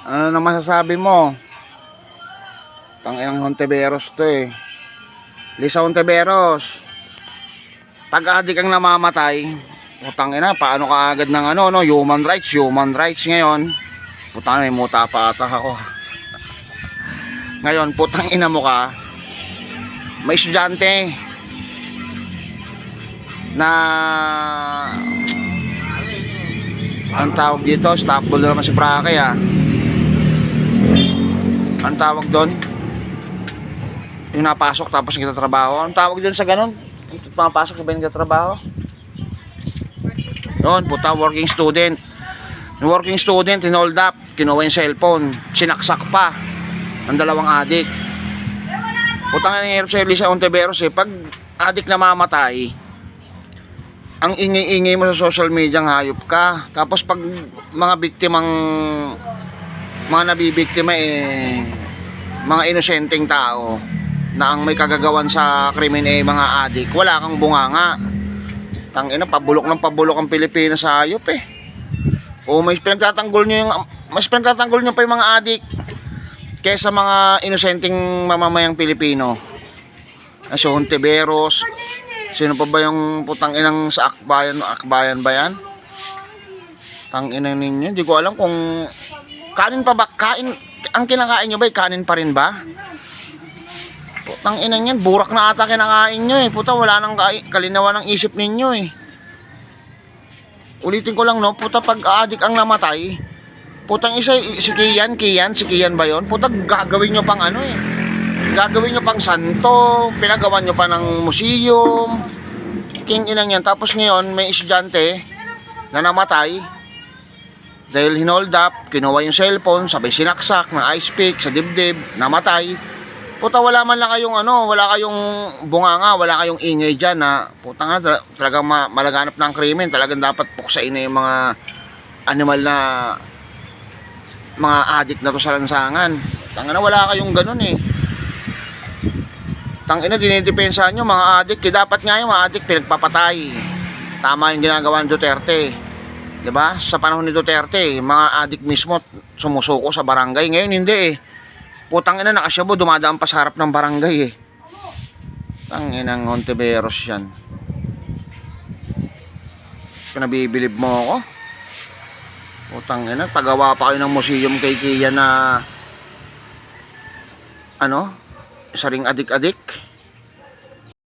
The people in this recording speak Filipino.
Ano na masasabi mo? Tanginang Hontiveros to eh. Lisa Hontiveros, pag-adik ang namamatay, putang ina, paano ka agad ng ano, no? Human rights ngayon. Putang ina, may muta pa ata ako. Ngayon, putang ina mo ka, may estudyante na anong tawag dito, stopball na naman si Prake ah. Anong tawag doon? Yung napasok tapos nagtatrabaho. Anong tawag doon sa ganun? Yung pumapasok sabay nagtatrabaho? Yun, puta, working student. Yung working student, hinold up, kinuha yung cellphone, sinaksak pa ng dalawang adik. Puta nga nangyayarap sa Lisa Hontiveros eh. Pag adik na mamatay, ang ingay-ingay mo sa social media, hayop ka. Tapos pag mga biktimang, mga nabibiktima eh, mga inosenteng tao na ang may kagagawan sa krimen eh mga adik, wala kang bunganga. Tangina, pabulok ng pabulok ang Pilipinas sa hayop eh. O mas pinagtatanggol nyo pa yung mga adik kaysa mga inosenteng mamamayang Pilipino. So Hontiveros, sino pa ba yung putang inang sa Akbayan ba yan? Tangina ninyo, hindi ko alam kung kanin pa ba, ang kinakain nyo ba, kanin pa rin ba? Putang ina niyan, burak na ata kinakain nyo eh. Puta, wala nang kalinawan ng isip ninyo eh. Ulitin ko lang no, puta, pag adik ang namatay, putang isa, si Kian ba yun? Puta, gagawin nyo pang ano eh. Gagawin nyo pang santo, pinagawan nyo pa ng museum, king inang yan. Tapos ngayon, may estudyante na namatay dahil hinold up, kinuha yung cellphone, sabay sinaksak ng ice pick sa dibdib, namatay. Puta, wala man lang kayong ano, wala kayong bunganga, wala kayong ingay dyan na puta nga, talagang malaganap ng krimen. Talagang dapat puksain na yung mga animal na mga adik na to sa lansangan. Tangina, wala kayong ganun eh. Tangina, dinidepensa nyo mga adik eh. Dapat nga yung mga adik pinagpapatay. Tama yung ginagawa ng Duterte, diba? Sa panahon ni Duterte, mga adik mismo sumusuko sa barangay. Ngayon hindi eh. Putang ina, nakasyabo, dumadaan pa sa harap ng barangay eh. Tanginang Hontiveros yan. Pinabibilib mo ako. Putang ina, pagawa pa kayo ng museum kay Kian na ano, isa ring adik-adik.